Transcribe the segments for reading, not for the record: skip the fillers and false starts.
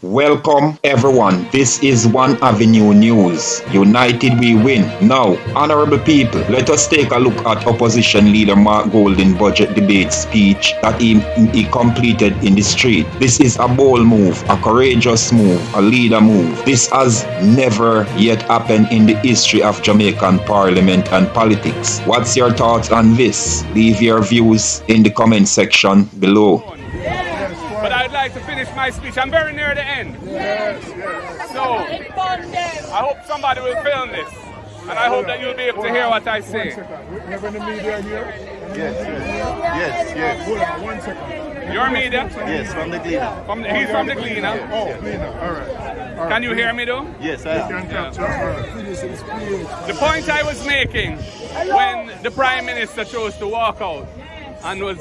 Welcome everyone, this is AVI-NUE News. United we win. Now, honorable people, let us take a look at opposition leader Mark Golden's budget debate speech that he completed in the street. This is a bold move, a courageous move, a leader move. This has never yet happened in the history of Jamaican parliament and politics. What's your thoughts on this? Leave your views in the comment section below. But I'd like to finish my speech. I'm very near the end. So, I hope somebody will film this. And I hope that you'll be able to hear what I say. We have any media here? Yes. Hold on, 1 second. Your media? Yes, from the Gleaner. He's from the Gleaner. Oh, Gleaner, all right. Can you hear me though? Yes, I am. The point I was making when the Prime Minister chose to walk out and was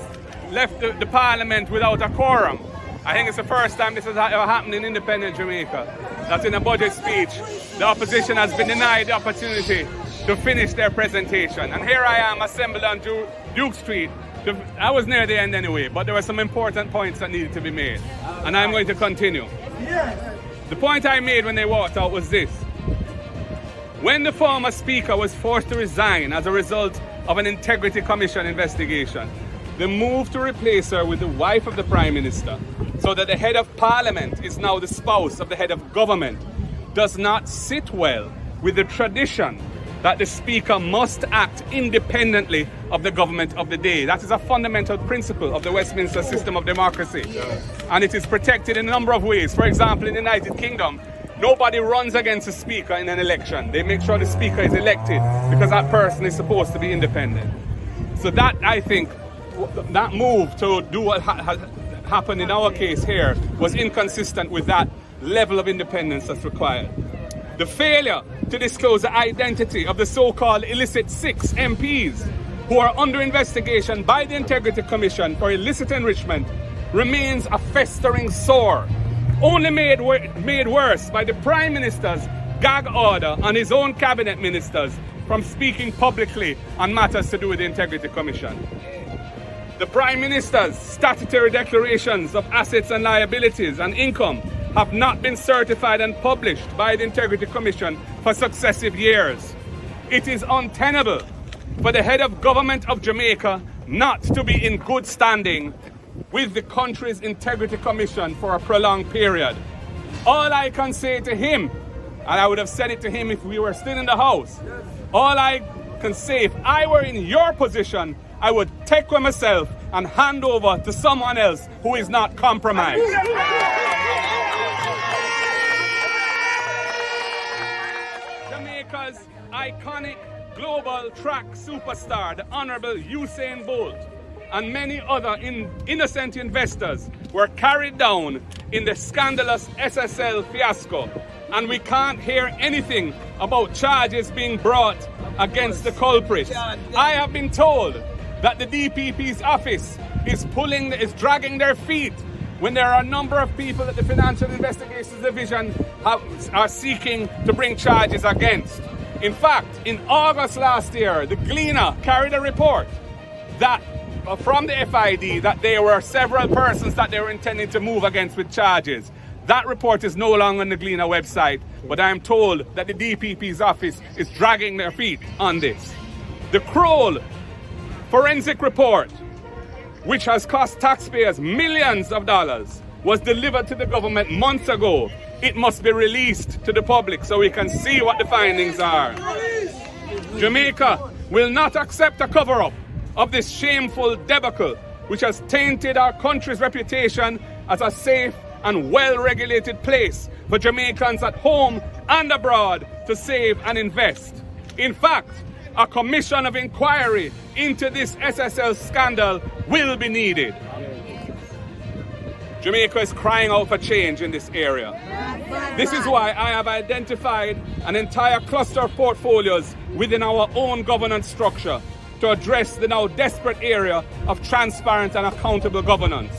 left the Parliament without a quorum. I think it's the first time this has ever happened in independent Jamaica. That in a budget speech, the opposition has been denied the opportunity to finish their presentation. And here I am assembled on Duke Street. I was near the end anyway, but there were some important points that needed to be made. And I'm going to continue. The point I made when they walked out was this. When the former speaker was forced to resign as a result of an Integrity Commission investigation, the move to replace her with the wife of the Prime Minister, so that the head of Parliament is now the spouse of the head of government, does not sit well with the tradition that the Speaker must act independently of the government of the day. That is a fundamental principle of the Westminster system of democracy. And it is protected in a number of ways. For example, in the United Kingdom, nobody runs against the Speaker in an election. They make sure the Speaker is elected because that person is supposed to be independent. So that, I think, that move to do what happened in our case here was inconsistent with that level of independence that's required. The failure to disclose the identity of the so-called illicit 6 MPs who are under investigation by the Integrity Commission for illicit enrichment remains a festering sore, only made worse by the Prime Minister's gag order on his own cabinet ministers from speaking publicly on matters to do with the Integrity Commission. The Prime Minister's statutory declarations of assets and liabilities and income have not been certified and published by the Integrity Commission for successive years. It is untenable for the head of government of Jamaica not to be in good standing with the country's Integrity Commission for a prolonged period. All I can say to him, and I would have said it to him if we were still in the House, all I can say, if I were in your position, I would take with myself and hand over to someone else who is not compromised. Jamaica's iconic global track superstar, the Honorable Usain Bolt, and many other innocent investors were carried down in the scandalous SSL fiasco, and we can't hear anything about charges being brought against the culprits. I have been told that the DPP's office is dragging their feet when there are a number of people that the Financial Investigations Division are seeking to bring charges against. In fact, in August last year, the Gleaner carried a report that from the FID that there were several persons that they were intending to move against with charges. That report is no longer on the Gleaner website, but I am told that the DPP's office is dragging their feet on this. The Kroll forensic report, which has cost taxpayers millions of dollars, was delivered to the government months ago. It must be released to the public so we can see what the findings are. Jamaica will not accept a cover-up of this shameful debacle, which has tainted our country's reputation as a safe and well-regulated place for Jamaicans at home and abroad to save and invest. In fact, a commission of inquiry into this SSL scandal will be needed. Jamaica is crying out for change in this area. This is why I have identified an entire cluster of portfolios within our own governance structure to address the now desperate area of transparent and accountable governance.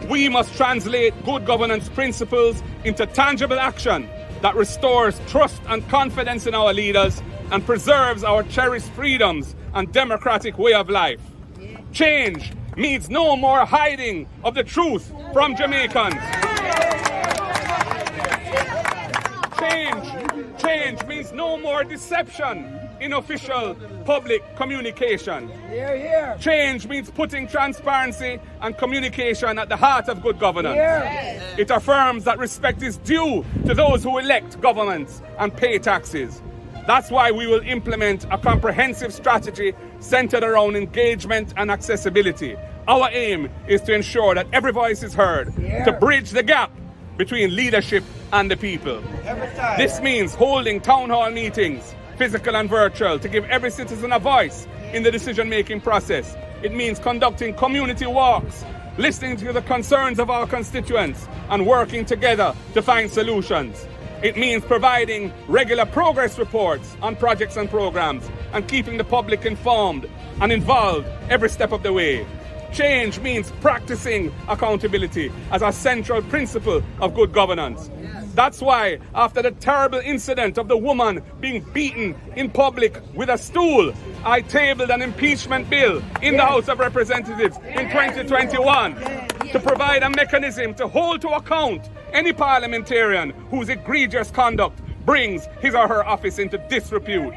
We must translate good governance principles into tangible action that restores trust and confidence in our leaders and preserves our cherished freedoms and democratic way of life. Change means no more hiding of the truth from Jamaicans. means no more deception in official public communication. Change means putting transparency and communication at the heart of good governance. It affirms that respect is due to those who elect governments and pay taxes. That's why we will implement a comprehensive strategy centered around engagement and accessibility. Our aim is to ensure that every voice is heard, to bridge the gap between leadership and the people. This means holding town hall meetings, physical and virtual, to give every citizen a voice in the decision-making process. It means conducting community walks, listening to the concerns of our constituents, and working together to find solutions. It means providing regular progress reports on projects and programs and keeping the public informed and involved every step of the way. Change means practicing accountability as a central principle of good governance. That's why, after the terrible incident of the woman being beaten in public with a stool, I tabled an impeachment bill in the House of Representatives in 2021 to provide a mechanism to hold to account any parliamentarian whose egregious conduct brings his or her office into disrepute.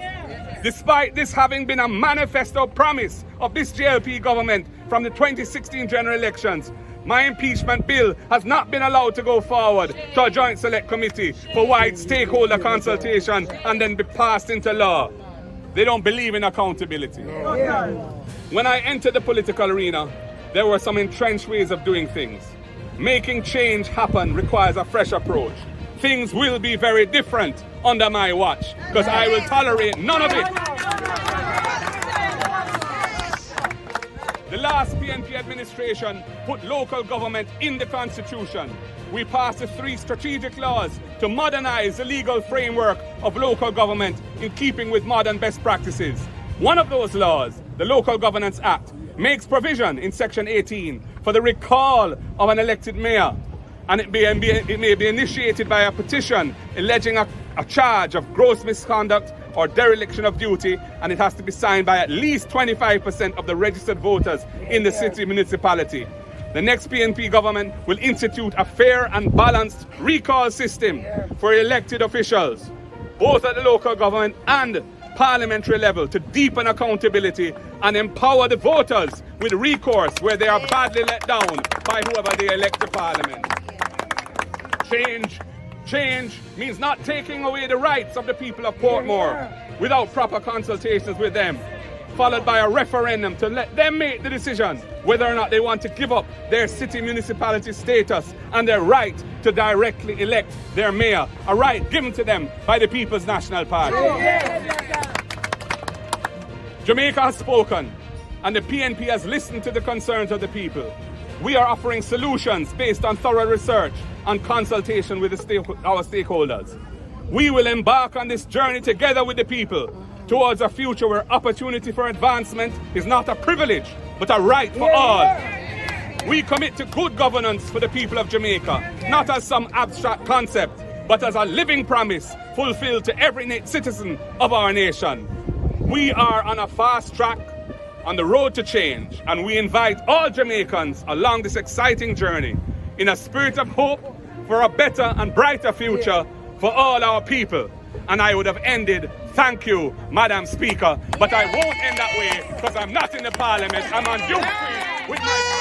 Despite this having been a manifesto promise of this JLP government from the 2016 general elections, my impeachment bill has not been allowed to go forward to a joint select committee for wide stakeholder consultation and then be passed into law. They don't believe in accountability. When I entered the political arena, there were some entrenched ways of doing things. Making change happen requires a fresh approach. Things will be very different under my watch, because I will tolerate none of it. The last PNP administration put local government in the Constitution. We passed the 3 strategic laws to modernize the legal framework of local government in keeping with modern best practices. One of those laws, the Local Governance Act, makes provision in Section 18 for the recall of an elected mayor, and it may be initiated by a petition alleging a charge of gross misconduct or dereliction of duty, and it has to be signed by at least 25% of the registered voters in the city municipality. The next PNP government will institute a fair and balanced recall system for elected officials, both at the local government and parliamentary level, to deepen accountability and empower the voters with recourse where they are badly let down by whoever they elect to parliament. Change means not taking away the rights of the people of Portmore without proper consultations with them, followed by a referendum to let them make the decision whether or not they want to give up their city municipality status and their right to directly elect their mayor, a right given to them by the People's National Party. Jamaica has spoken, and the PNP has listened to the concerns of the people. We are offering solutions based on thorough research and consultation with our stakeholders. We will embark on this journey together with the people towards a future where opportunity for advancement is not a privilege, but a right for all. We commit to good governance for the people of Jamaica, not as some abstract concept, but as a living promise fulfilled to every citizen of our nation. We are on a fast track on the road to change, and we invite all Jamaicans along this exciting journey in a spirit of hope for a better and brighter future for all our people. And I would have ended, thank you, Madam Speaker, but I won't end that way because I'm not in the Parliament. I'm on duty with my...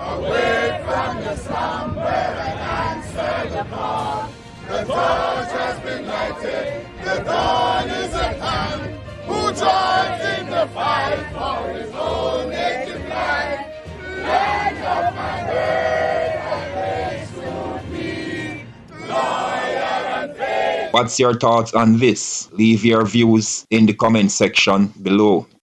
Away from the slumber and answer the call. The torch has been lighted, the dawn is at hand. Who joins in the fight for his own native land? Land of my birth and race to be loyal and faithful. What's your thoughts on this? Leave your views in the comment section below.